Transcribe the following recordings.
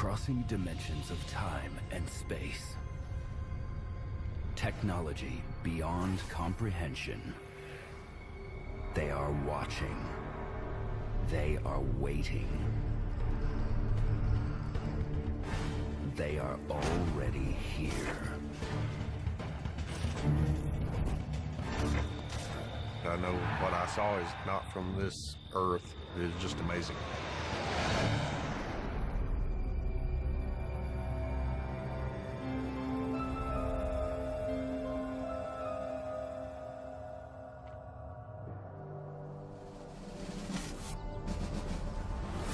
crossing dimensions of time and space. Technology beyond comprehension. They are watching. They are waiting. They are already here. I know what I saw is not from this earth. It is just amazing.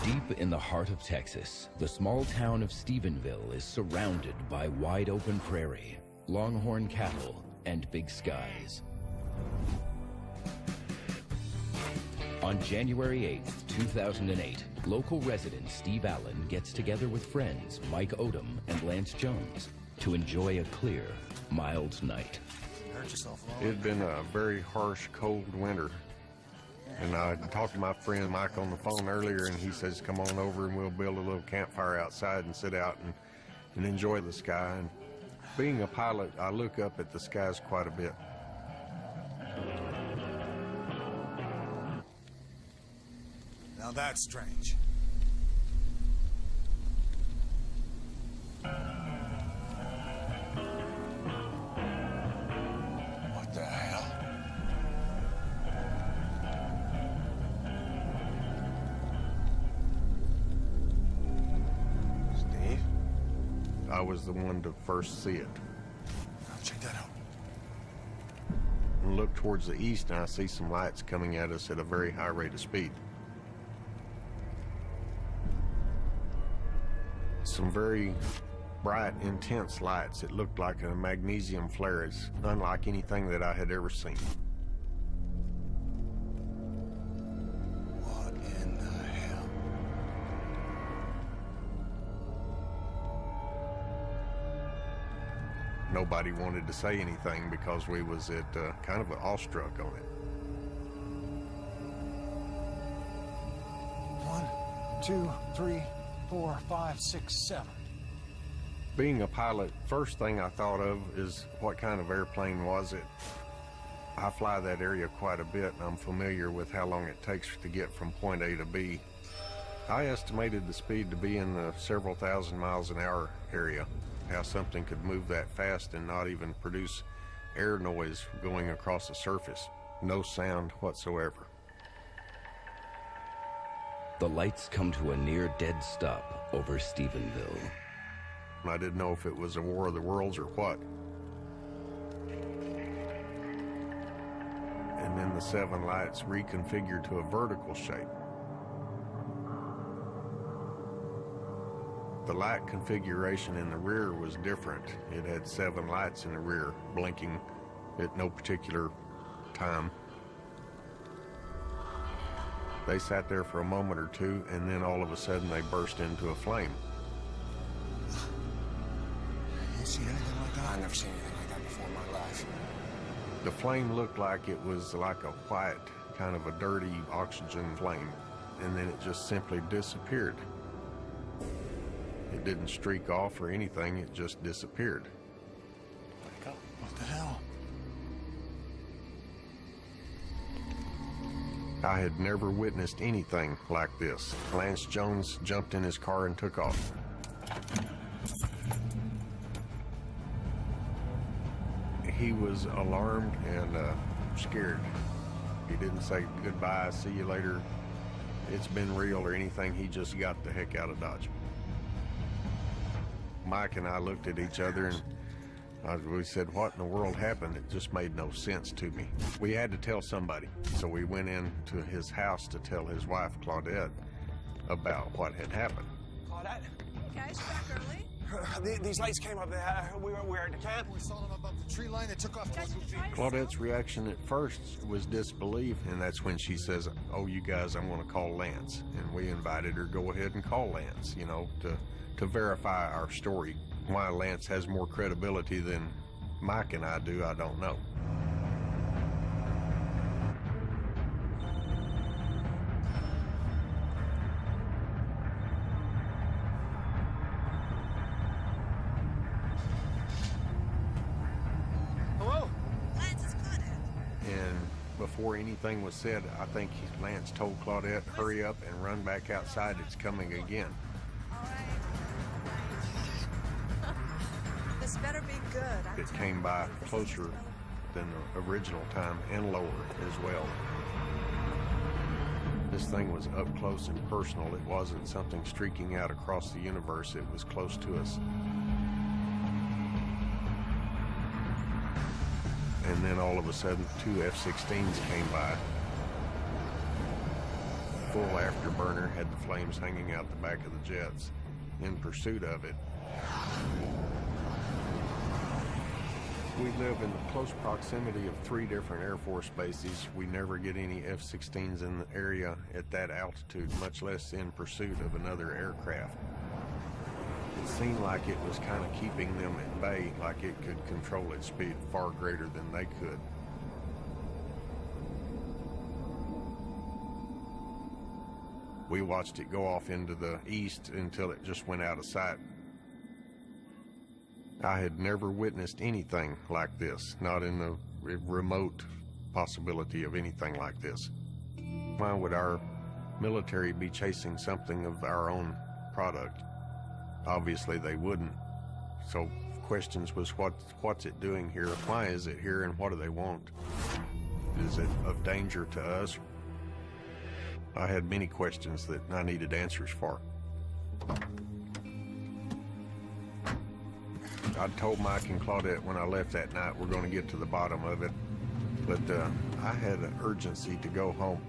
Deep in the heart of Texas, the small town of Stephenville is surrounded by wide open prairie, longhorn cattle, and big skies. On January 8th, 2008, local resident Steve Allen gets together with friends Mike Odom and Lance Jones to enjoy a clear, mild night. It had been a very harsh, cold winter. And I talked to my friend Mike on the phone earlier, and he says, come on over and we'll build a little campfire outside and sit out and enjoy the sky. And being a pilot, I look up at the skies quite a bit. Now that's strange. What the hell? Steve? I was the one to first see it. I'll check that out. And look towards the east, and I see some lights coming at us at a very high rate of speed. Some very bright, intense lights. It looked like a magnesium flare. It's unlike anything that I had ever seen. What in the hell? Nobody wanted to say anything because we was at kind of awestruck on it. 1, 2, 3, 4, 5, 6, 7. Being a pilot, first thing I thought of is what kind of airplane was it? I fly that area quite a bit, and I'm familiar with how long it takes to get from point A to B. I estimated the speed to be in the several thousand miles an hour area. How something could move that fast and not even produce air noise going across the surface. No sound whatsoever. The lights come to a near-dead stop over Stephenville. I didn't know if it was a War of the Worlds or what. And then the 7 lights reconfigured to a vertical shape. The light configuration in the rear was different. It had 7 lights in the rear, blinking at no particular time. They sat there for a moment or two, and then all of a sudden they burst into a flame. You see anything like that? I've never seen anything like that before in my life. The flame looked like it was like a white, kind of a dirty oxygen flame, and then it just simply disappeared. It didn't streak off or anything, it just disappeared. What the hell? I had never witnessed anything like this. Lance Jones jumped in his car and took off. He was alarmed and scared. He didn't say goodbye, see you later, it's been real or anything. He just got the heck out of Dodge. Mike and I looked at each other and we said, what in the world happened? It just made no sense to me. We had to tell somebody. So we went into his house to tell his wife, Claudette, about what had happened. Claudette? Hey guys, back early. These lights came up. We were at the camp. We saw them above the tree line. They took off. Claudette's reaction at first was disbelief, and that's when she says, oh, you guys, I'm going to call Lance. And we invited her, go ahead and call Lance, you know, to verify our story. Why Lance has more credibility than Mike and I do, I don't know. before anything was said, I think Lance told Claudette, hurry up and run back outside, it's coming again. All right. This better be good. It came by closer than the original time and lower as well. This thing was up close and personal. It wasn't something streaking out across the universe. It was close to us. And then all of a sudden, 2 F-16s came by. Full afterburner, had the flames hanging out the back of the jets in pursuit of it. We live in the close proximity of 3 different Air Force bases. We never get any F-16s in the area at that altitude, much less in pursuit of another aircraft. It seemed like it was kind of keeping them at bay, like it could control its speed far greater than they could. We watched it go off into the east until it just went out of sight. I had never witnessed anything like this, not in the remote possibility of anything like this. Why would our military be chasing something of our own product? Obviously they wouldn't. So questions was what's it doing here? Why is it here and what do they want? Is it of danger to us? I had many questions that I needed answers for. I told Mike and Claudette when I left that night we're going to get to the bottom of it, but I had an urgency to go home.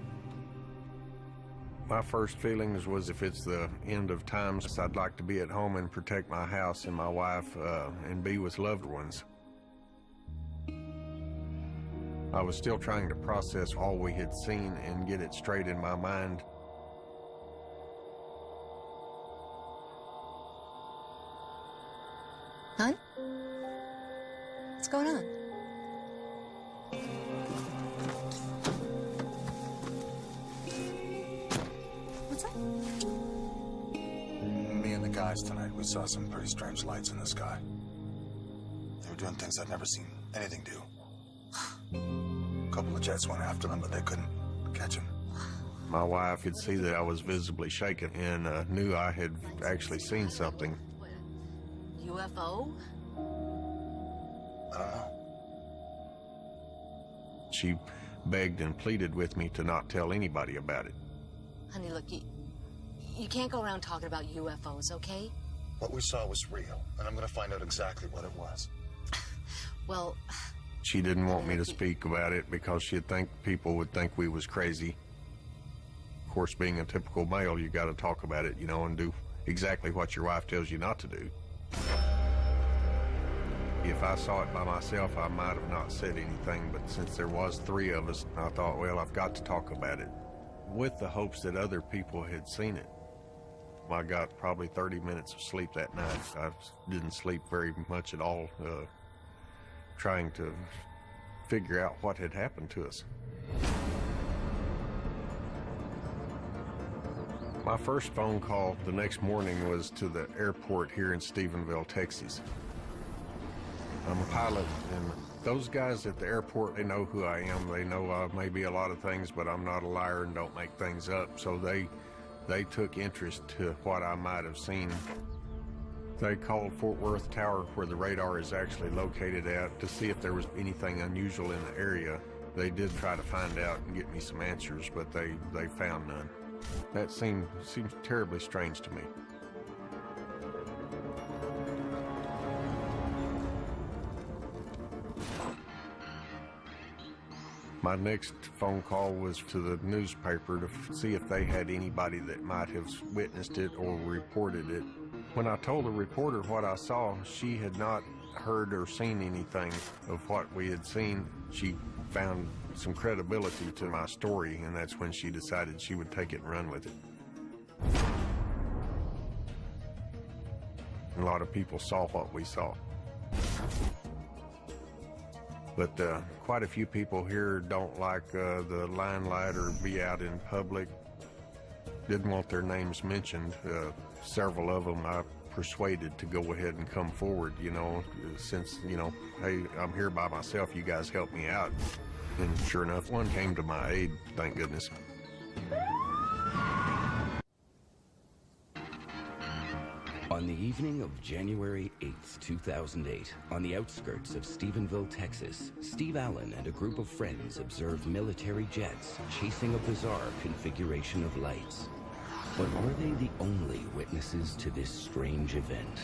My first feelings was if it's the end of times, I'd like to be at home and protect my house and my wife and be with loved ones. I was still trying to process all we had seen and get it straight in my mind. Hon? What's going on? What's up? Me and the guys tonight, we saw some pretty strange lights in the sky. They were doing things I'd never seen anything do. A couple of jets went after them, but they couldn't catch them. My wife could see that I was visibly shaken and knew I had actually seen something. UFO? She begged and pleaded with me to not tell anybody about it. Honey, look, you can't go around talking about UFOs, okay? What we saw was real, and I'm gonna find out exactly what it was. Well... She didn't want me to speak about it because she'd think people would think we was crazy. Of course, being a typical male, you gotta talk about it, you know, and do exactly what your wife tells you not to do. If I saw it by myself, I might have not said anything, but since there was 3 of us, I thought, well, I've got to talk about it, with the hopes that other people had seen it. I got probably 30 minutes of sleep that night. I didn't sleep very much at all, trying to figure out what had happened to us. My first phone call the next morning was to the airport here in Stephenville, Texas. I'm a pilot, and those guys at the airport, they know who I am. They know I may be a lot of things, but I'm not a liar and don't make things up. So they took interest to what I might have seen. They called Fort Worth Tower, where the radar is actually located at, to see if there was anything unusual in the area. They did try to find out and get me some answers, but they found none. That seems terribly strange to me. My next phone call was to the newspaper to see if they had anybody that might have witnessed it or reported it. When I told the reporter what I saw, she had not heard or seen anything of what we had seen. She found some credibility to my story, and that's when she decided she would take it and run with it. A lot of people saw what we saw. But quite a few people here don't like the limelight or be out in public. Didn't want their names mentioned. Several of them I persuaded to go ahead and come forward, you know, since, you know, hey, I'm here by myself, you guys help me out. And sure enough, one came to my aid, thank goodness. On the evening of January 8th, 2008, on the outskirts of Stephenville, Texas, Steve Allen and a group of friends observed military jets chasing a bizarre configuration of lights. But are they the only witnesses to this strange event?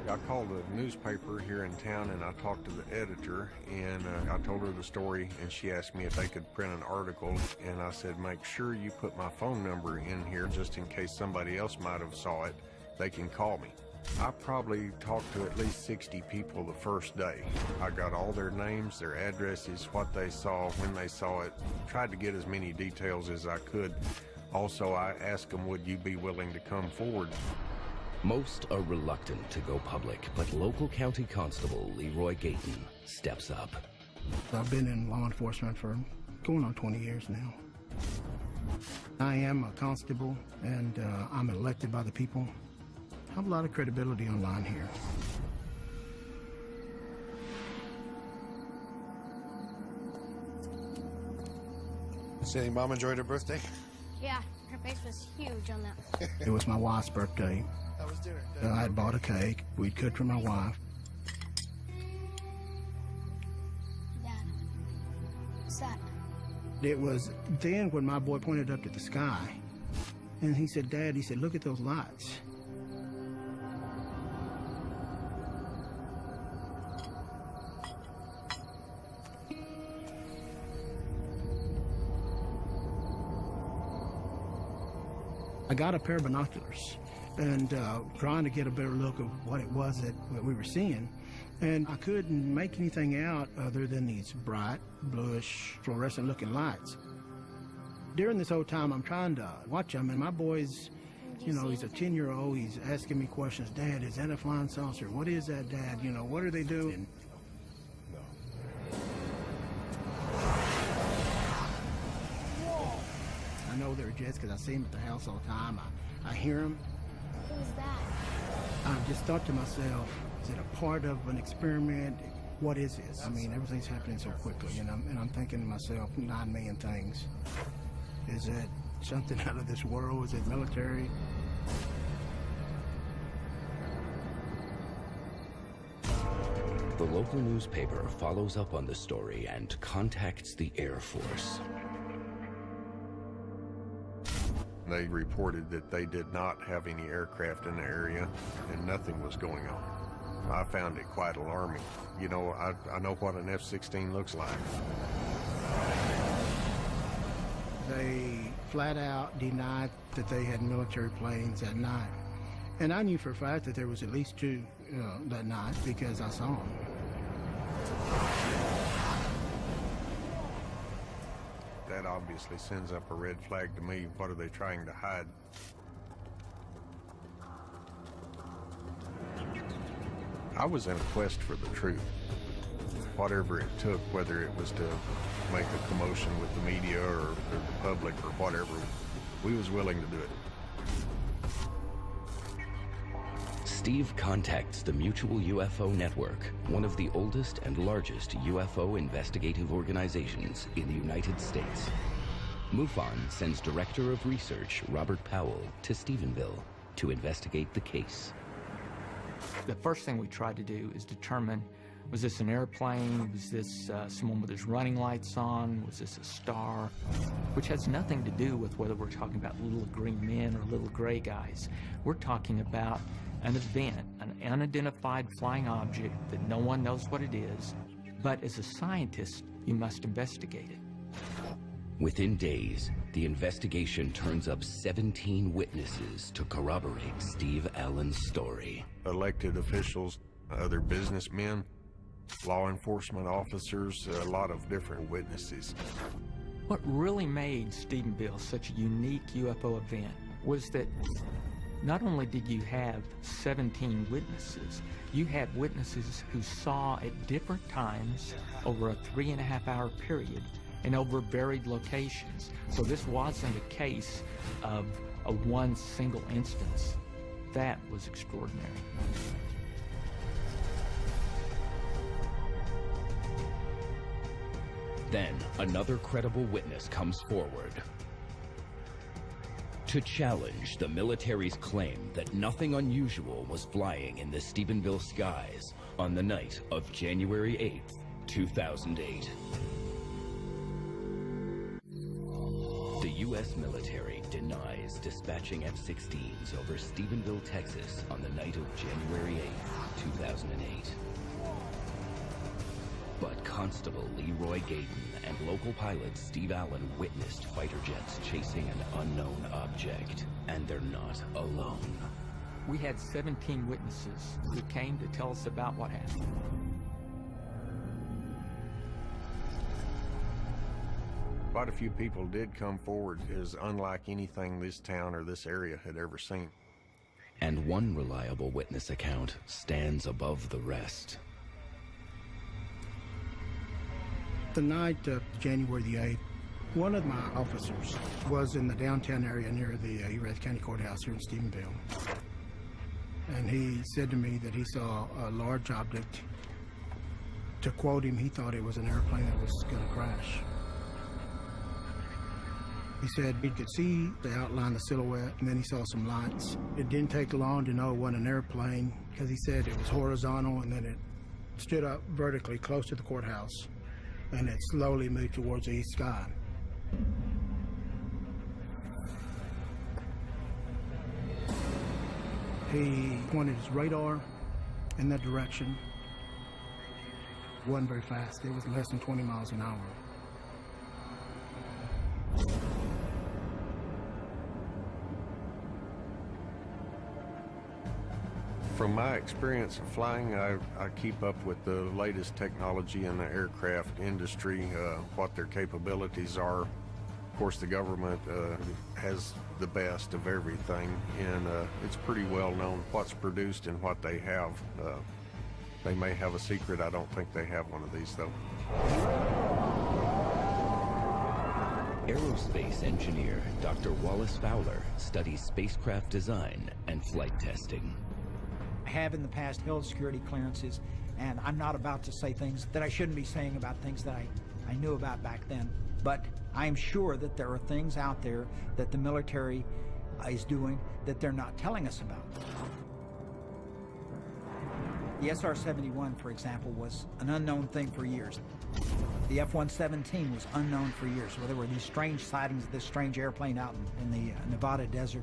I called a newspaper here in town and I talked to the editor, and I told her the story, and she asked me if they could print an article, and I said, make sure you put my phone number in here just in case somebody else might have saw it. They can call me. I probably talked to at least 60 people the first day. I got all their names, their addresses, what they saw, when they saw it, tried to get as many details as I could. Also, I asked them, would you be willing to come forward? Most are reluctant to go public, but local county constable Leroy Gayton steps up. I've been in law enforcement for going on 20 years now. I am a constable, and I'm elected by the people. I have a lot of credibility online here. Saying Mom enjoyed her birthday? Yeah, her face was huge on that. It was my wife's birthday. How was dinner? I had bought a cake. We'd cooked for my wife. Dad, what's that? It was then when my boy pointed up to the sky, and he said, Dad, he said, look at those lights. I got a pair of binoculars and trying to get a better look of what it was that we were seeing. And I couldn't make anything out other than these bright, bluish, fluorescent-looking lights. During this whole time, I'm trying to watch them, and my boy's, you know, he's a 10-year-old. He's asking me questions. Dad, is that a flying saucer? What is that, Dad? You know, what are they doing? I know they're jets because I see them at the house all the time. I hear them. Who's that? I just thought to myself, is it a part of an experiment? What is this? I mean, everything's happening so quickly, and I'm thinking to myself, 9 million things. Is it something out of this world? Is it military? The local newspaper follows up on the story and contacts the Air Force. They reported that they did not have any aircraft in the area and nothing was going on. I found it quite alarming. You know, I know what an F-16 looks like. They flat out denied that they had military planes that night. And I knew for a fact that there was at least 2 that night because I saw them. That obviously sends up a red flag to me. What are they trying to hide? I was in a quest for the truth. Whatever it took, whether it was to make a commotion with the media or the public or whatever, we was willing to do it. Steve contacts the Mutual UFO Network, one of the oldest and largest UFO investigative organizations in the United States. MUFON sends Director of Research Robert Powell to Stephenville to investigate the case. The first thing we tried to do is determine, was this an airplane? Was this someone with his running lights on? Was this a star? Which has nothing to do with whether we're talking about little green men or little gray guys. We're talking about an event, an unidentified flying object that no one knows what it is, but as a scientist, you must investigate it. Within days, the investigation turns up 17 witnesses to corroborate Steve Allen's story. Elected officials, other businessmen, law enforcement officers, a lot of different witnesses. What really made Stephenville such a unique UFO event was that not only did you have 17 witnesses, you had witnesses who saw at different times over a 3.5-hour period and over varied locations. So this wasn't a case of a one single instance. That was extraordinary. Then, another credible witness comes forward to challenge the military's claim that nothing unusual was flying in the Stephenville skies on the night of January 8th, 2008. The U.S. military denies dispatching F-16s over Stephenville, Texas on the night of January 8th, 2008. But Constable Leroy Gayton and local pilot Steve Allen witnessed fighter jets chasing an unknown object, and they're not alone. We had 17 witnesses who came to tell us about what happened. Quite a few people did come forward as unlike anything this town or this area had ever seen. And one reliable witness account stands above the rest. The night of January the 8th, one of my officers was in the downtown area near the Erath County Courthouse here in Stephenville. And he said to me that he saw a large object. To quote him, he thought it was an airplane that was going to crash. He said he could see the outline, the silhouette, and then he saw some lights. It didn't take long to know it wasn't an airplane because he said it was horizontal and then it stood up vertically close to the courthouse. And it slowly moved towards the east sky. He pointed his radar in that direction. It wasn't very fast. It was less than 20 miles an hour. From my experience of flying, I keep up with the latest technology in the aircraft industry, what their capabilities are. Of course, the government has the best of everything, and it's pretty well known what's produced and what they have. They may have a secret. I don't think they have one of these, though. Aerospace engineer Dr. Wallace Fowler studies spacecraft design and flight testing. I have in the past held security clearances, and I'm not about to say things that I shouldn't be saying about things that I knew about back then. But I'm sure that there are things out there that the military is doing that they're not telling us about. The SR-71, for example, was an unknown thing for years. The F-117 was unknown for years. Well, there were these strange sightings of this strange airplane out in the Nevada desert.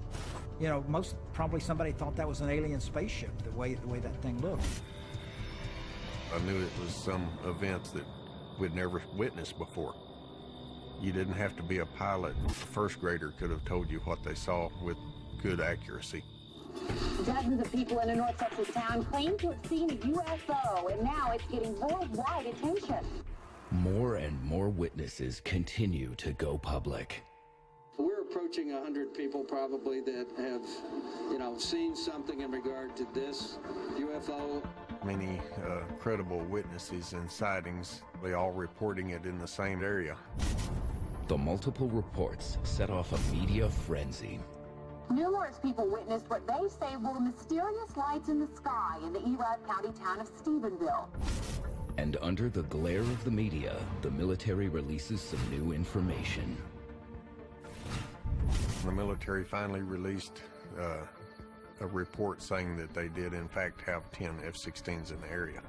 You know, probably somebody thought that was an alien spaceship, the way that thing looked. I knew it was some event that we'd never witnessed before. You didn't have to be a pilot. A first grader could have told you what they saw with good accuracy. Dozens of people in a North Texas town claim to have seen a UFO, and now it's getting worldwide attention. More and more witnesses continue to go public. We're approaching 100 people probably that have, seen something in regard to this UFO. Many credible witnesses and sightings, they all reporting it in the same area. The multiple reports set off a media frenzy. Numerous people witnessed what they say were mysterious lights in the sky in the Erath County town of Stephenville. And under the glare of the media, the military releases some new information. The military finally released a report saying that they did in fact have 10 F-16s in the area.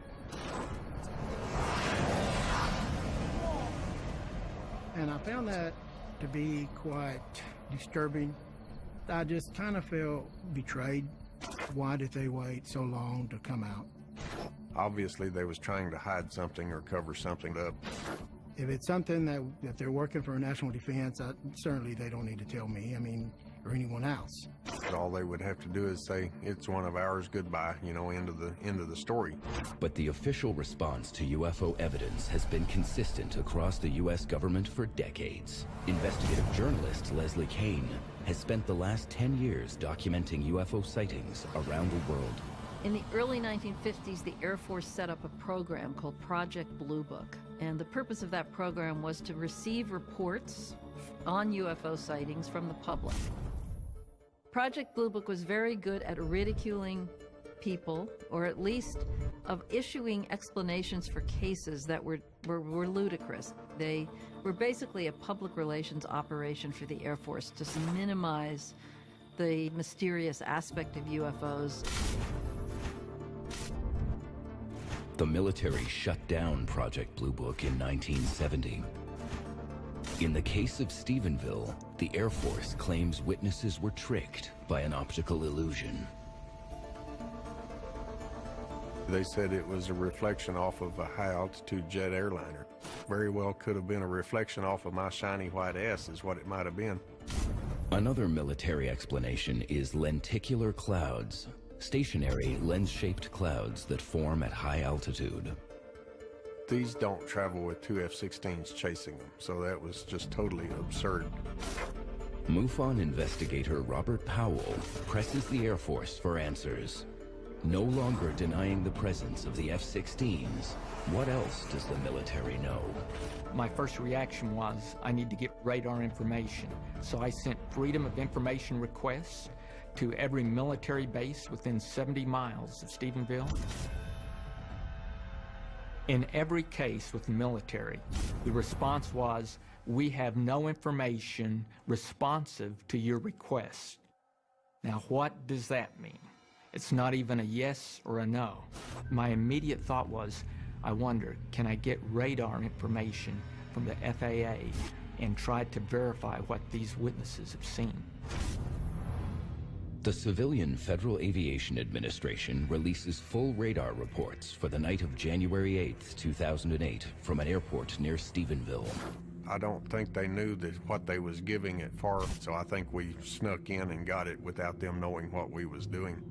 And I found that to be quite disturbing. I just kind of felt betrayed. Why did they wait so long to come out? Obviously, they was trying to hide something or cover something up. If it's something that they're working for national defense, certainly they don't need to tell me, or anyone else. But all they would have to do is say, it's one of ours, goodbye, end of the story. But the official response to UFO evidence has been consistent across the U.S. government for decades. Investigative journalist Leslie Kane has spent the last 10 years documenting UFO sightings around the world. In the early 1950s, the Air Force set up a program called Project Blue Book. And the purpose of that program was to receive reports on UFO sightings from the public. Project Blue Book was very good at ridiculing people, or at least of issuing explanations for cases that were ludicrous. They were basically a public relations operation for the Air Force to minimize the mysterious aspect of UFOs. The military shut down Project Blue Book in 1970. In the case of Stephenville, the Air Force claims witnesses were tricked by an optical illusion. They said it was a reflection off of a high-altitude jet airliner. Very well could have been a reflection off of my shiny white ass is what it might have been. Another military explanation is lenticular clouds, stationary lens-shaped clouds that form at high altitude. These don't travel with two F-16s chasing them, so that was just totally absurd. MUFON investigator Robert Powell presses the Air Force for answers. No longer denying the presence of the F-16s, what else does the military know? My first reaction was, I need to get radar information. So I sent Freedom of Information requests to every military base within 70 miles of Stephenville. In every case with the military, the response was, we have no information responsive to your request. Now, what does that mean? It's not even a yes or a no. My immediate thought was, I wonder, can I get radar information from the FAA and try to verify what these witnesses have seen? The civilian Federal Aviation Administration releases full radar reports for the night of January 8th, 2008, from an airport near Stephenville. I don't think they knew that what they was giving it for, so I think we snuck in and got it without them knowing what we was doing.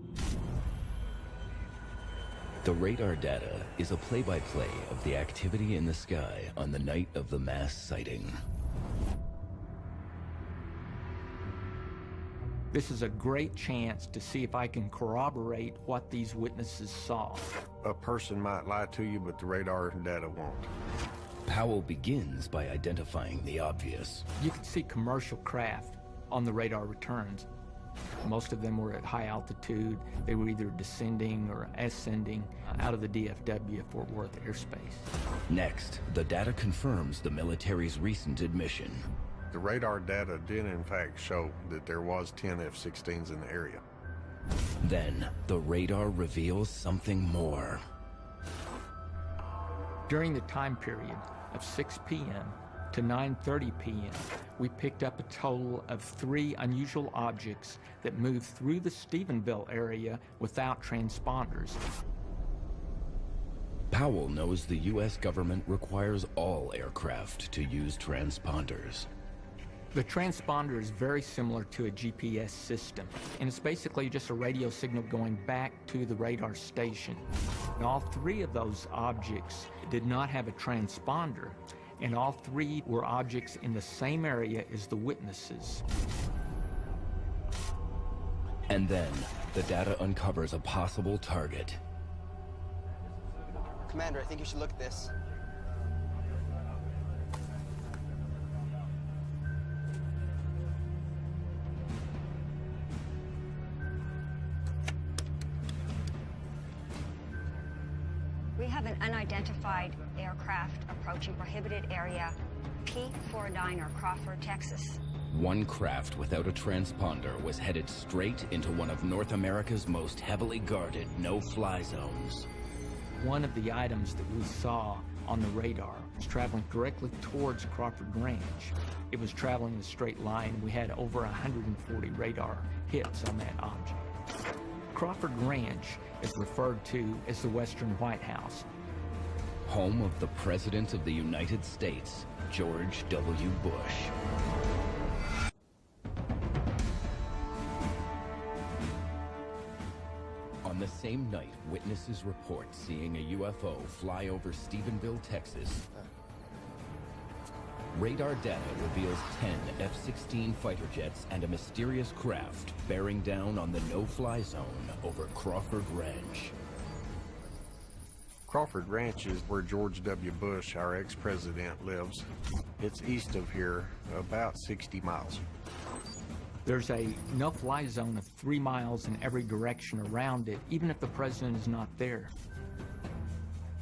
The radar data is a play-by-play of the activity in the sky on the night of the mass sighting. This is a great chance to see if I can corroborate what these witnesses saw. A person might lie to you, but the radar data won't. Powell begins by identifying the obvious. You could see commercial craft on the radar returns. Most of them were at high altitude. They were either descending or ascending out of the DFW Fort Worth airspace. Next, the data confirms the military's recent admission. The radar data did in fact show that there was 10 F-16s in the area. Then, the radar reveals something more. During the time period of 6 p.m. to 9:30 p.m., we picked up a total of 3 unusual objects that moved through the Stephenville area without transponders. Powell knows the U.S. government requires all aircraft to use transponders. The transponder is very similar to a GPS system, and it's basically just a radio signal going back to the radar station. And all 3 of those objects did not have a transponder, and all 3 were objects in the same area as the witnesses. And then, the data uncovers a possible target. Commander, I think you should look at this. We have an unidentified aircraft approaching prohibited area P49, Crawford, Texas. One craft without a transponder was headed straight into one of North America's most heavily guarded no-fly zones. One of the items that we saw on the radar was traveling directly towards Crawford Ranch. It was traveling in a straight line. We had over 140 radar hits on that object. Crawford Ranch is referred to as the Western White House. Home of the President of the United States, George W. Bush. On the same night, witnesses report seeing a UFO fly over Stephenville, Texas. Radar data reveals 10 F-16 fighter jets and a mysterious craft bearing down on the no-fly zone over Crawford Ranch. Crawford Ranch is where George W. Bush, our ex-president, lives. It's east of here, about 60 miles. There's a no-fly zone of 3 miles in every direction around it, even if the president is not there.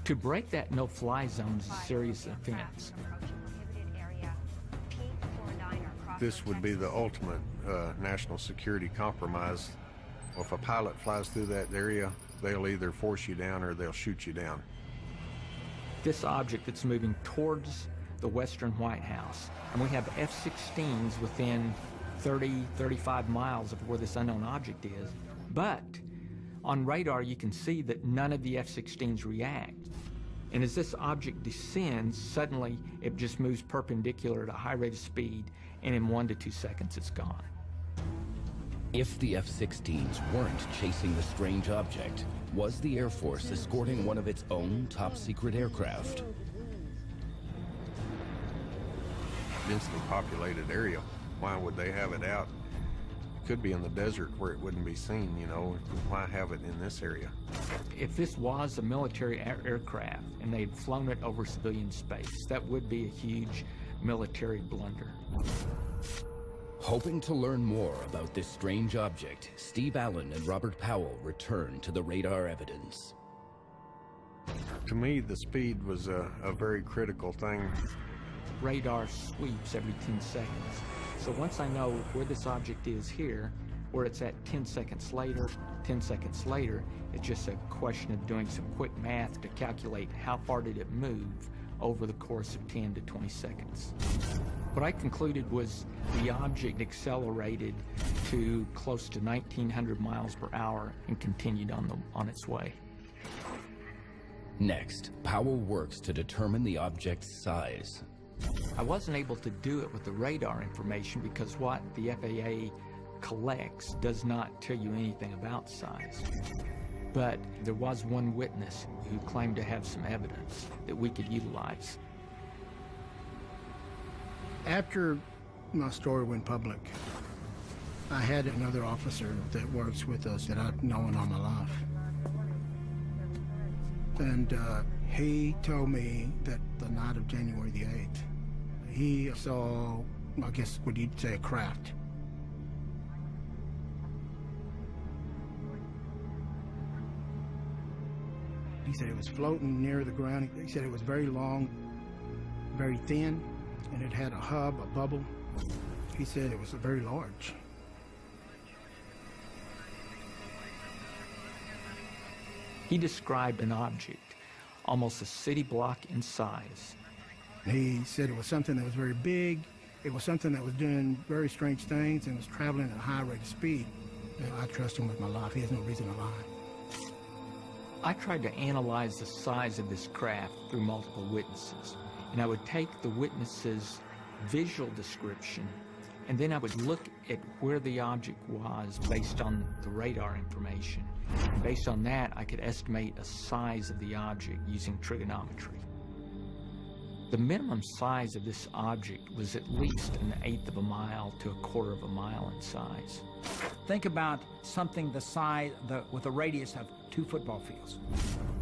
To break that no-fly zone is a serious offense. This would be the ultimate national security compromise. If a pilot flies through that area, they'll either force you down or they'll shoot you down. This object that's moving towards the western White House, and we have F-16s within 30, 35 miles of where this unknown object is, but on radar you can see that none of the F-16s react. And as this object descends, suddenly it just moves perpendicular at a high rate of speed, and in 1 to 2 seconds it's gone. If the F-16s weren't chasing the strange object, was the Air Force escorting one of its own top-secret aircraft? Densely populated area. Why would they have it out? It could be in the desert where it wouldn't be seen, you know. Why have it in this area? If this was a military aircraft and they'd flown it over civilian space, that would be a huge military blunder. Hoping to learn more about this strange object, Steve Allen and Robert Powell returned to the radar evidence. To me, the speed was a very critical thing. Radar sweeps every 10 seconds. So once I know where this object is here, where it's at 10 seconds later, 10 seconds later, it's just a question of doing some quick math to calculate how far did it move over the course of 10 to 20 seconds. What I concluded was the object accelerated to close to 1,900 miles per hour and continued on its way. Next, Powell works to determine the object's size. I wasn't able to do it with the radar information because what the FAA collects does not tell you anything about size. But there was one witness who claimed to have some evidence that we could utilize. After my story went public, I had another officer that works with us that I've known all my life. And he told me that the night of January the 8th, he saw, I guess, what you'd say, a craft. He said it was floating near the ground. He said it was very long, very thin, and it had a hub, a bubble. He said it was very large. He described an object, almost a city block in size. He said it was something that was very big. It was something that was doing very strange things and was traveling at a high rate of speed. And I trust him with my life. He has no reason to lie. I tried to analyze the size of this craft through multiple witnesses, and I would take the witnesses' visual description, and then I would look at where the object was based on the radar information. And based on that, I could estimate a size of the object using trigonometry. The minimum size of this object was at least 1/8 of a mile to 1/4 of a mile in size. Think about something the size, with a radius of 2 football fields.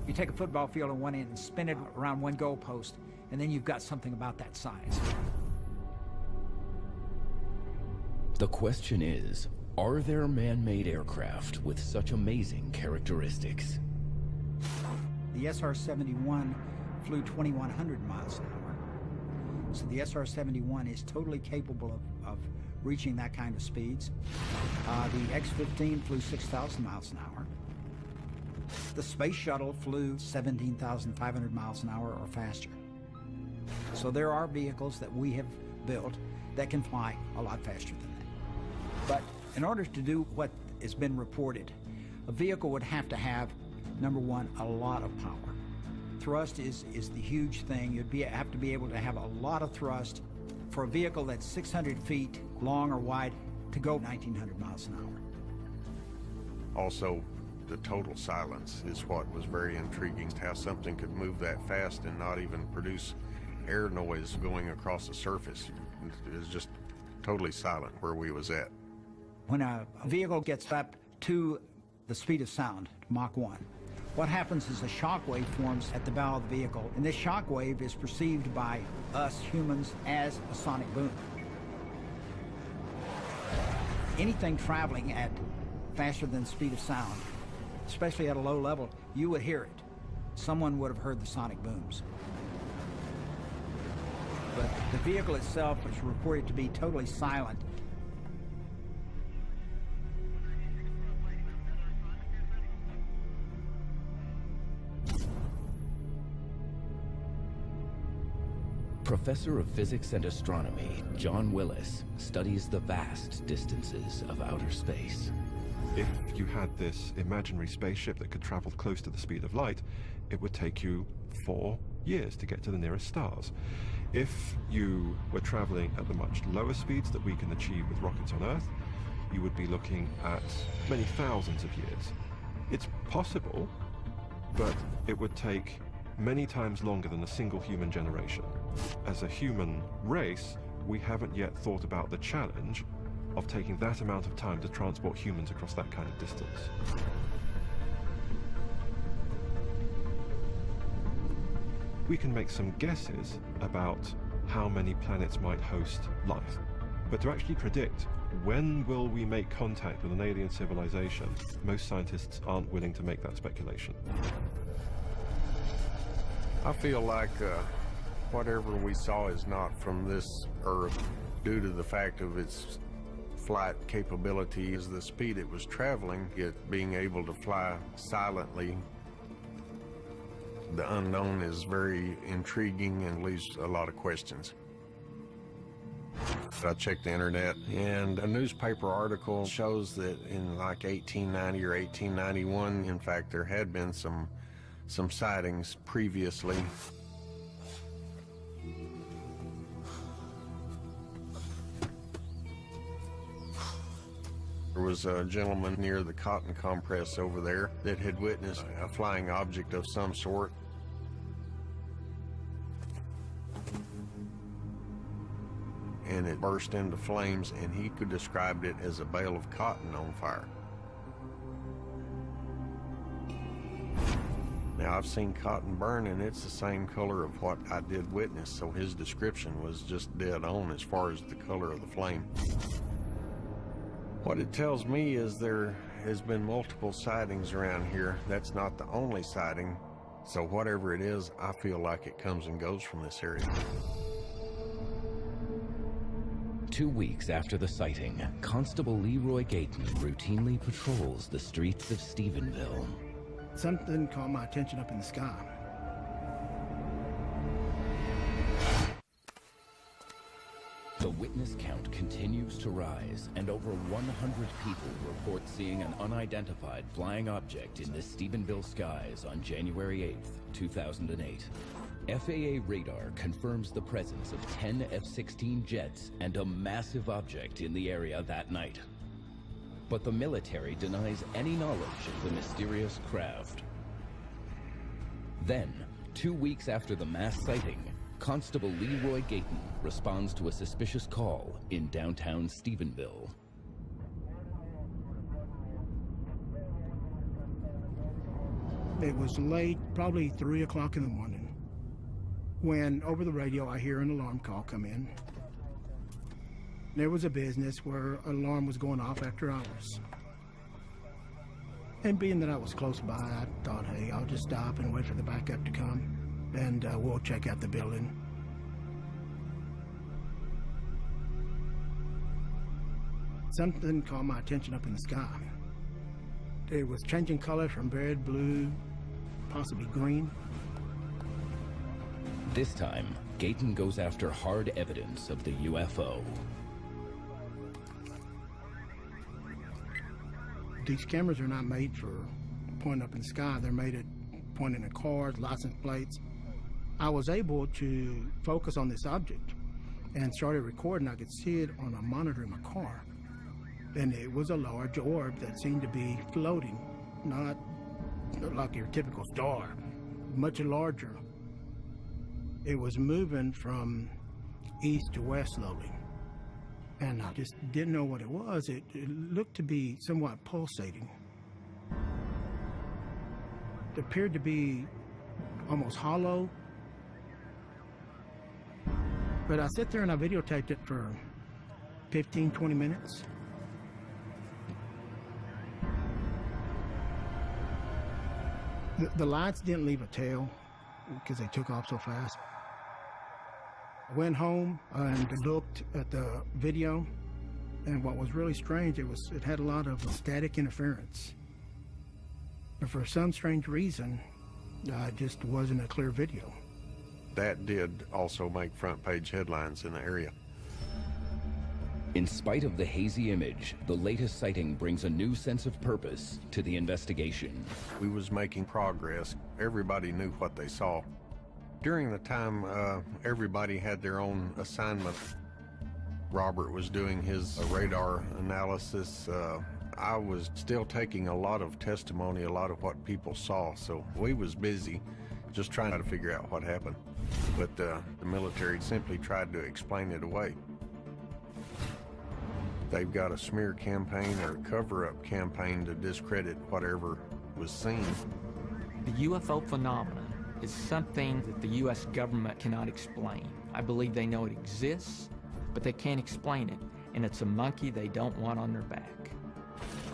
You take a football field on one end and spin it around one goalpost, and then you've got something about that size. The question is, are there man-made aircraft with such amazing characteristics? The SR-71 flew 2,100 miles an hour. So the SR-71 is totally capable of reaching that kind of speeds. The X-15 flew 6,000 miles an hour. The Space Shuttle flew 17,500 miles an hour or faster. So there are vehicles that we have built that can fly a lot faster than that. But in order to do what has been reported, a vehicle would have to have, number one, a lot of power. Thrust is the huge thing. You'd have to be able to have a lot of thrust for a vehicle that's 600 feet long or wide to go 1,900 miles an hour. Also, the total silence is what was very intriguing, how something could move that fast and not even produce air noise going across the surface. It was just totally silent where we was at. When a vehicle gets up to the speed of sound, Mach 1, what happens is a shock wave forms at the bow of the vehicle, and this shock wave is perceived by us humans as a sonic boom. anything traveling at faster than the speed of sound, especially at a low level, you would hear it. Someone would have heard the sonic booms. But the vehicle itself was reported to be totally silent. Professor of Physics and Astronomy John Willis studies the vast distances of outer space. If you had this imaginary spaceship that could travel close to the speed of light, it would take you 4 years to get to the nearest stars. If you were traveling at the much lower speeds that we can achieve with rockets on Earth, you would be looking at many thousands of years. It's possible, but it would take many times longer than a single human generation. As a human race, we haven't yet thought about the challenge of taking that amount of time to transport humans across that kind of distance. We can make some guesses about how many planets might host life, but to actually predict when will we make contact with an alien civilization, most scientists aren't willing to make that speculation. I feel like whatever we saw is not from this Earth due to the fact of its flight capability, is the speed it was traveling, it being able to fly silently. The unknown is very intriguing and leaves a lot of questions. I checked the internet, and a newspaper article shows that in like 1890 or 1891, in fact, there had been some sightings previously. There was a gentleman near the cotton compress over there that had witnessed a flying object of some sort. And it burst into flames, and he could describe it as a bale of cotton on fire. Now, I've seen cotton burn, and it's the same color of what I did witness, so his description was just dead on as far as the color of the flame. What it tells me is there has been multiple sightings around here. That's not the only sighting, so whatever it is, I feel like it comes and goes from this area. 2 weeks after the sighting, Constable Leroy Gayton routinely patrols the streets of Stephenville. Something caught my attention up in the sky. The witness count continues to rise, and over 100 people report seeing an unidentified flying object in the Stephenville skies on January 8th, 2008. FAA radar confirms the presence of 10 F-16 jets and a massive object in the area that night. But the military denies any knowledge of the mysterious craft. Then, 2 weeks after the mass sighting, Constable Leroy Gayton responds to a suspicious call in downtown Stephenville. It was late, probably 3 o'clock in the morning, when over the radio I hear an alarm call come in. There was a business where an alarm was going off after hours. And being that I was close by, I thought, hey, I'll just stop and wait for the backup to come, and we'll check out the building. Something caught my attention up in the sky. It was changing color from red, blue, possibly green. This time, Gayton goes after hard evidence of the UFO. These cameras are not made for pointing up in the sky. They're made at pointing at cars, license plates. I was able to focus on this object and started recording. I could see it on a monitor in my car. And it was a large orb that seemed to be floating, not like your typical star, much larger. It was moving from east to west slowly. And I just didn't know what it was. It looked to be somewhat pulsating. It appeared to be almost hollow. But I sat there and I videotaped it for 15, 20 minutes. The lights didn't leave a tail because they took off so fast. I went home and looked at the video, and what was really strange, it had a lot of static interference. But for some strange reason, it just wasn't a clear video. That did also make front page headlines in the area. In spite of the hazy image, the latest sighting brings a new sense of purpose to the investigation. We was making progress. Everybody knew what they saw. During the time, everybody had their own assignment. Robert was doing his radar analysis. I was still taking a lot of testimony, a lot of what people saw, so we was busy just trying to figure out what happened. But the military simply tried to explain it away. They've got a smear campaign or a cover-up campaign to discredit whatever was seen. The UFO phenomenon is something that the U.S. government cannot explain. I believe they know it exists, but they can't explain it, and it's a monkey they don't want on their back.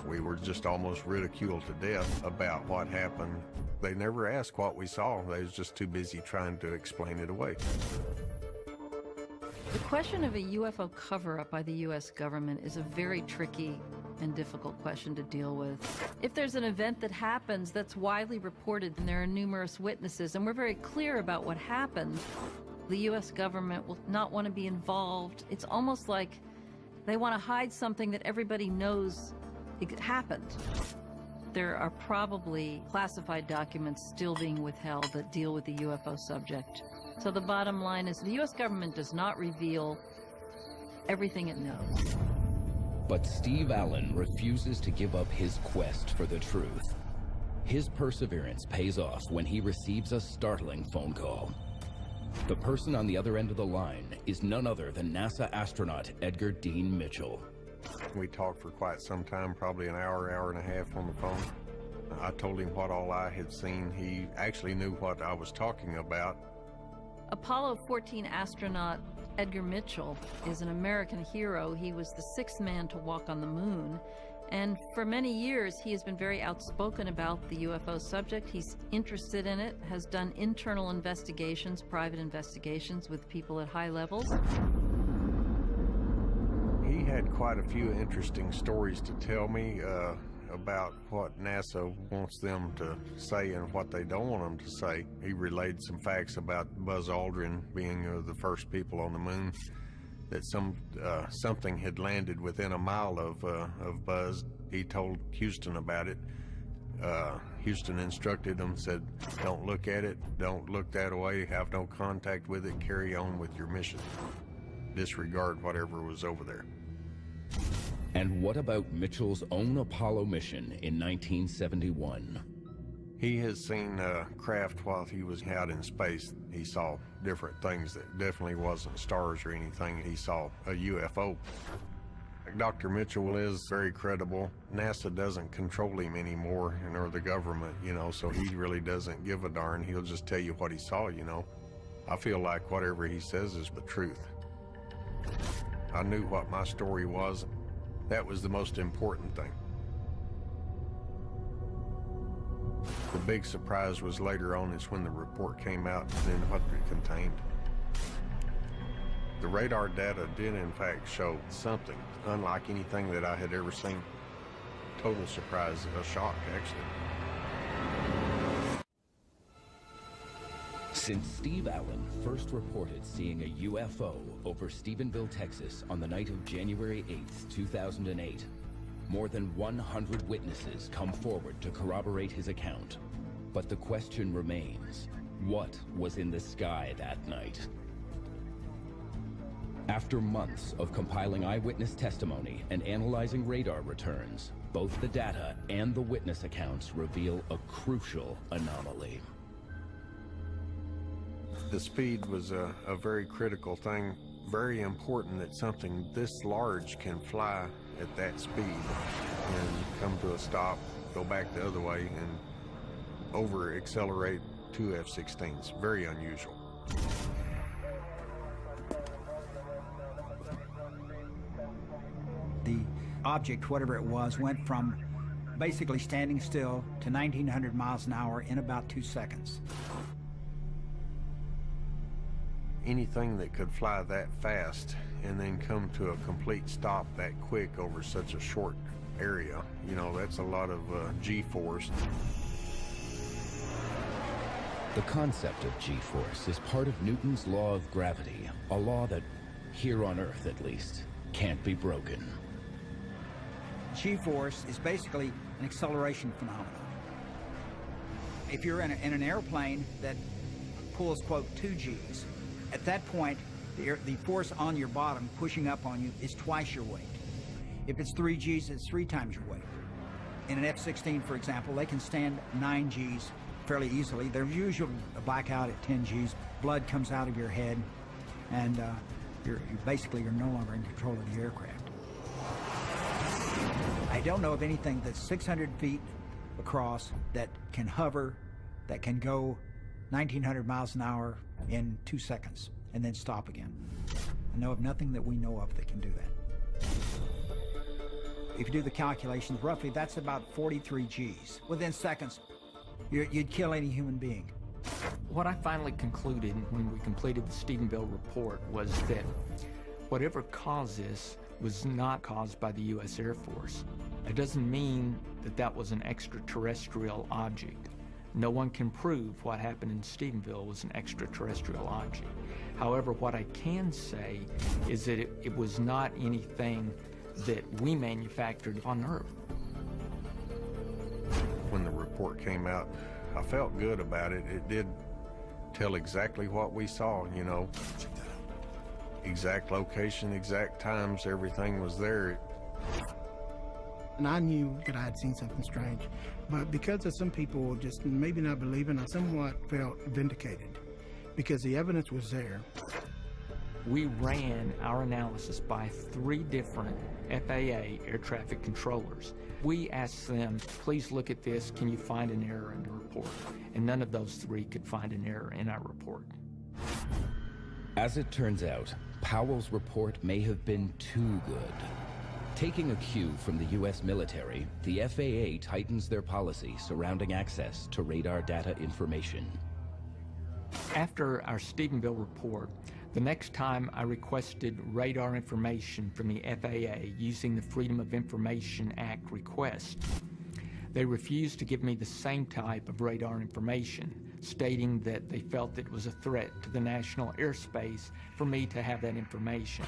We were just almost ridiculed to death about what happened. They never asked what we saw. They was just too busy trying to explain it away. The question of a UFO cover-up by the U.S. government is a very tricky and difficult question to deal with. If there's an event that happens that's widely reported and there are numerous witnesses and we're very clear about what happened, the U.S. government will not want to be involved. It's almost like they want to hide something that everybody knows happened. There are probably classified documents still being withheld that deal with the UFO subject. So the bottom line is the U.S. government does not reveal everything it knows. But Steve Allen refuses to give up his quest for the truth. His perseverance pays off when he receives a startling phone call. The person on the other end of the line is none other than NASA astronaut Edgar Dean Mitchell. We talked for quite some time, probably an hour, hour and a half on the phone. I told him what all I had seen. He actually knew what I was talking about. Apollo 14 astronaut Edgar Mitchell is an American hero. He was the sixth man to walk on the moon. And for many years, he has been very outspoken about the UFO subject. He's interested in it, has done internal investigations, private investigations with people at high levels. He had quite a few interesting stories to tell me about what NASA wants them to say and what they don't want them to say. He relayed some facts about Buzz Aldrin being the first people on the moon, that something had landed within a mile of Buzz. He told Houston about it. Houston instructed them, said, don't look at it, don't look that way, have no contact with it, carry on with your mission. Disregard whatever was over there. And what about Mitchell's own Apollo mission in 1971? He has seen craft while he was out in space. He saw different things that definitely wasn't stars or anything. He saw a UFO. Dr. Mitchell is very credible. NASA doesn't control him anymore, nor the government, you know, so he really doesn't give a darn. He'll just tell you what he saw, you know. I feel like whatever he says is the truth. I knew what my story was. That was the most important thing. The big surprise was later on is when the report came out and what it contained. The radar data did in fact show something unlike anything that I had ever seen. Total surprise, a shock actually. Since Steve Allen first reported seeing a UFO over Stephenville, Texas on the night of January 8th, 2008, more than 100 witnesses come forward to corroborate his account. But the question remains, what was in the sky that night? After months of compiling eyewitness testimony and analyzing radar returns, both the data and the witness accounts reveal a crucial anomaly. The speed was a very critical thing. Very important that something this large can fly at that speed and come to a stop, go back the other way, and over-accelerate two F-16s. Very unusual. The object, whatever it was, went from basically standing still to 1,900 miles an hour in about 2 seconds. Anything that could fly that fast and then come to a complete stop that quick over such a short area, you know, that's a lot of G-force. The concept of G-force is part of Newton's law of gravity, a law that, here on Earth at least, can't be broken. G-force is basically an acceleration phenomenon. If you're in an airplane that pulls, quote, 2 Gs, at that point, the force on your bottom pushing up on you is twice your weight. If it's 3 Gs, it's 3 times your weight. In an F-16, for example, they can stand 9 Gs fairly easily. There's usually a blackout at 10 Gs. Blood comes out of your head, and you're no longer in control of the aircraft. I don't know of anything that's 600 feet across that can hover, that can go 1,900 miles an hour in 2 seconds and then stop again. I know of nothing that we know of that can do that. If you do the calculations, roughly that's about 43 Gs. Within seconds, you'd kill any human being. What I finally concluded when we completed the Stephenville report was that whatever caused this was not caused by the U.S. Air Force. It doesn't mean that that was an extraterrestrial object. No one can prove what happened in Stephenville was an extraterrestrial object. However, what I can say is that it was not anything that we manufactured on Earth. When the report came out, I felt good about it. It did tell exactly what we saw, you know. Exact location, exact times, everything was there. And I knew that I had seen something strange, but because of some people just maybe not believing, I somewhat felt vindicated because the evidence was there. We ran our analysis by 3 different FAA air traffic controllers. We asked them, please look at this, can you find an error in the report? And none of those 3 could find an error in our report. As it turns out, Powell's report may have been too good. Taking a cue from the U.S. military, the FAA tightens their policy surrounding access to radar data information. After our Stephenville report, the next time I requested radar information from the FAA using the Freedom of Information Act request, they refused to give me the same type of radar information, stating that they felt it was a threat to the national airspace for me to have that information.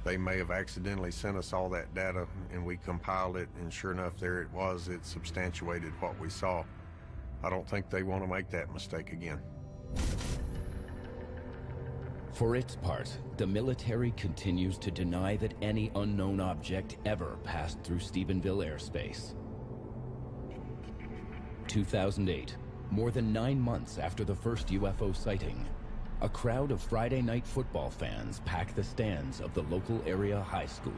They may have accidentally sent us all that data and we compiled it, and sure enough, there it was. It substantiated what we saw. I don't think they want to make that mistake again. For its part, the military continues to deny that any unknown object ever passed through Stephenville airspace. 2008, more than 9 months after the first UFO sighting, a crowd of Friday night football fans pack the stands of the local area high school.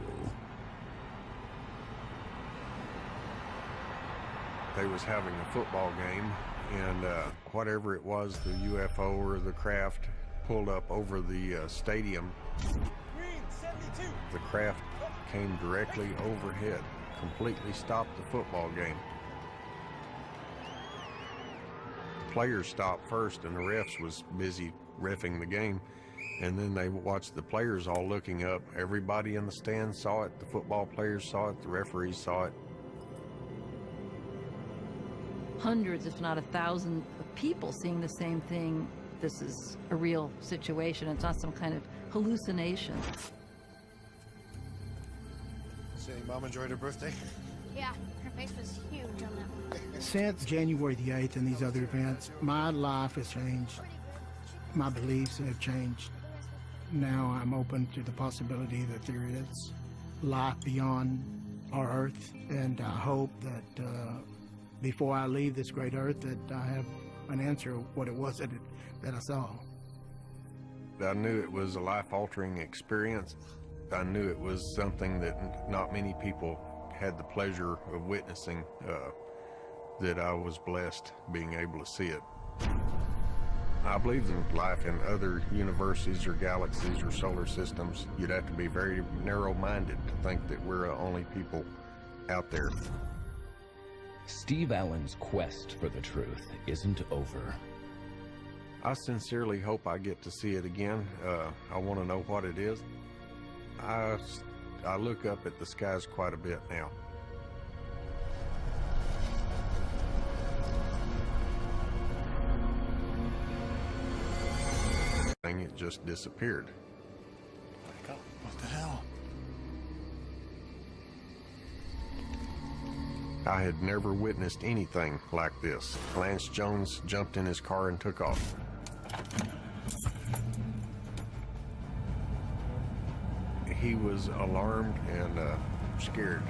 They was having a football game, and whatever it was, the UFO or the craft pulled up over the stadium. The craft came directly overhead, completely stopped the football game. Players stopped first, and the refs was busy reffing the game, and then they watched the players all looking up. Everybody in the stands saw it, the football players saw it, the referees saw it. Hundreds, if not 1,000 people seeing the same thing. This is a real situation. It's not some kind of hallucination. Say, Mom enjoyed her birthday? Yeah, her face was huge on that one. Since January the 8th and these other events, my life has changed. My beliefs have changed. Now I'm open to the possibility that there is life beyond our Earth, and I hope that before I leave this great Earth that I have an answer of what it was that I saw. I knew it was a life-altering experience. I knew it was something that not many people had the pleasure of witnessing, that I was blessed being able to see it. I believe in life in other universes or galaxies or solar systems. You'd have to be very narrow-minded to think that we're the only people out there. Steve Allen's quest for the truth isn't over. I sincerely hope I get to see it again. I want to know what it is. I look up at the skies quite a bit now. It just disappeared. What the hell? I had never witnessed anything like this. Lance Jones jumped in his car and took off. He was alarmed and scared.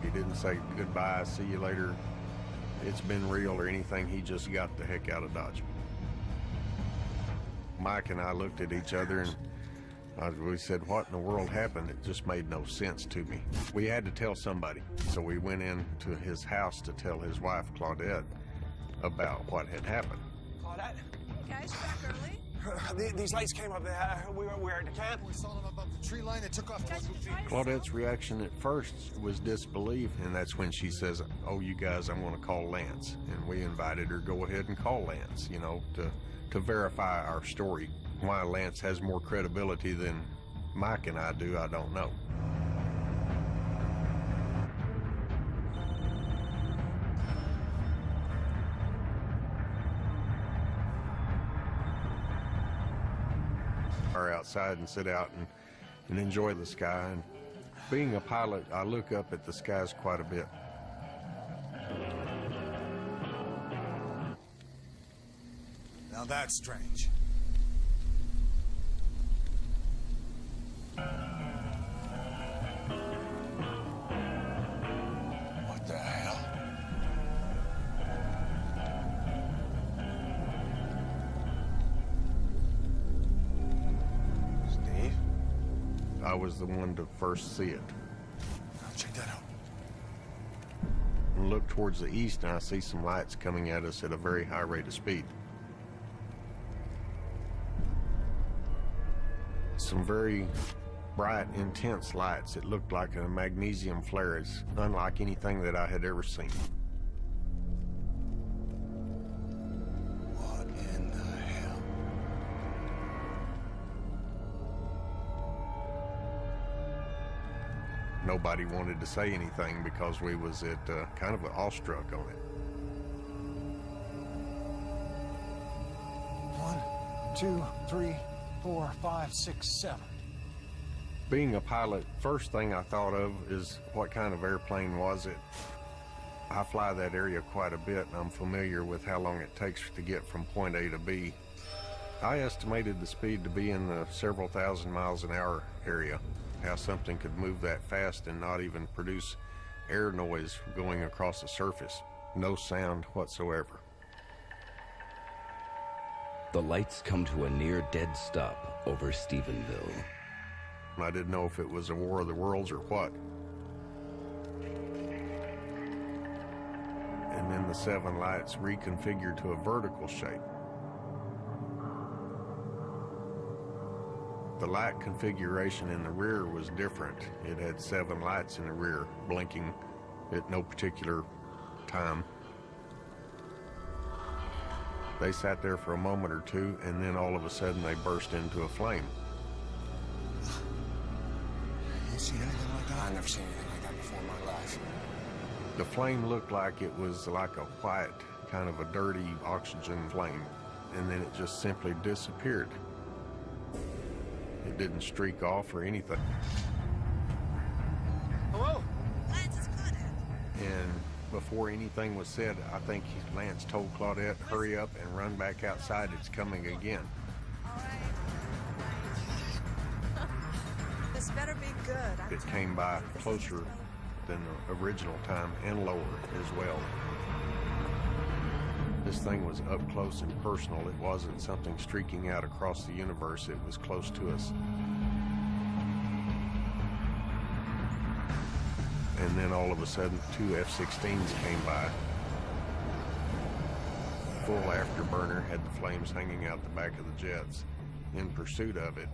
He didn't say goodbye, see you later, it's been real or anything. He just got the heck out of Dodge. Mike and I looked at each other and we said, what in the world happened? It just made no sense to me. We had to tell somebody. So we went into his house to tell his wife, Claudette, about what had happened. Claudette? Hey guys, back early? These lights came up there. We were at the camp. We saw them above the tree line. They took off. Claudette's reaction at first was disbelief, and that's when she says, oh, you guys, I'm going to call Lance. And we invited her, go ahead and call Lance, you know, to verify our story. Why Lance has more credibility than Mike and I do, I don't know. Or outside and sit out and enjoy the sky. And being a pilot, I look up at the skies quite a bit. Now that's strange. What the hell? Steve? I was the one to first see it. Check that out. And look towards the east and I see some lights coming at us at a very high rate of speed. Some very bright, intense lights. It looked like a magnesium flare. It's unlike anything that I had ever seen. What in the hell? Nobody wanted to say anything because we was at kind of awestruck on it. 1, 2, 3, 4, 5, 6, 7. Being a pilot, first thing I thought of is what kind of airplane was it? I fly that area quite a bit and I'm familiar with how long it takes to get from point A to B. I estimated the speed to be in the several thousand miles an hour area. How something could move that fast and not even produce air noise going across the surface. No sound whatsoever. The lights come to a near-dead stop over Stephenville. I didn't know if it was a War of the Worlds or what. And then the 7 lights reconfigured to a vertical shape. The light configuration in the rear was different. It had 7 lights in the rear, blinking at no particular time. They sat there for a moment or two, and then all of a sudden they burst into a flame. You see anything like that? I've never seen anything like that before in my life. The flame looked like it was like a white, kind of a dirty oxygen flame, and then it just simply disappeared. It didn't streak off or anything. Hello? Lance, it's Claudette. And before anything was said, I think Lance told Claudette, hurry up and run back outside, it's coming again. All right. This better be good. It came by closer than the original time and lower as well. This thing was up close and personal. It wasn't something streaking out across the universe. It was close to us. And then all of a sudden, 2 F-16s came by. Full afterburner, had the flames hanging out the back of the jets in pursuit of it.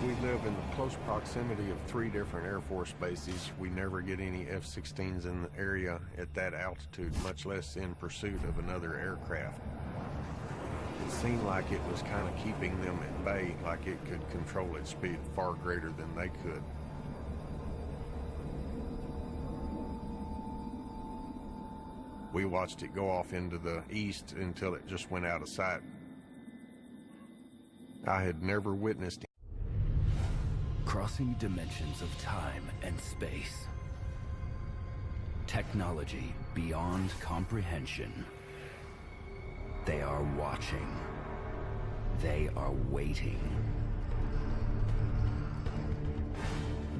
We live in the close proximity of 3 different Air Force bases. We never get any F-16s in the area at that altitude, much less in pursuit of another aircraft. It seemed like it was kind of keeping them at bay, like it could control its speed far greater than they could. We watched it go off into the east until it just went out of sight. I had never witnessed crossing dimensions of time and space. Technology beyond comprehension. They are watching. They are waiting.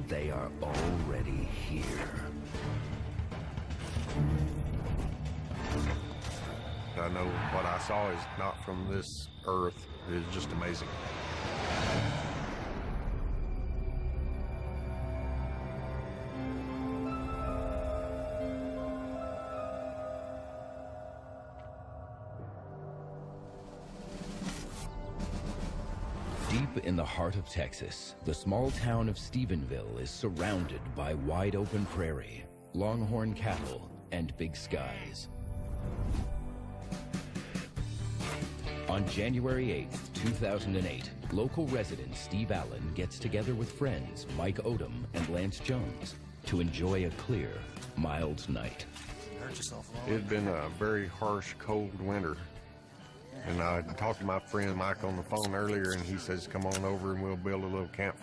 They are already here. I know what I saw is not from this earth. It is just amazing. Deep in the heart of Texas, the small town of Stephenville is surrounded by wide-open prairie, longhorn cattle, and big skies. On January 8th, 2008, local resident Steve Allen gets together with friends Mike Odom and Lance Jones to enjoy a clear, mild night. It had been a very harsh, cold winter. And I talked to my friend Mike on the phone earlier, and he says, come on over and we'll build a little campfire.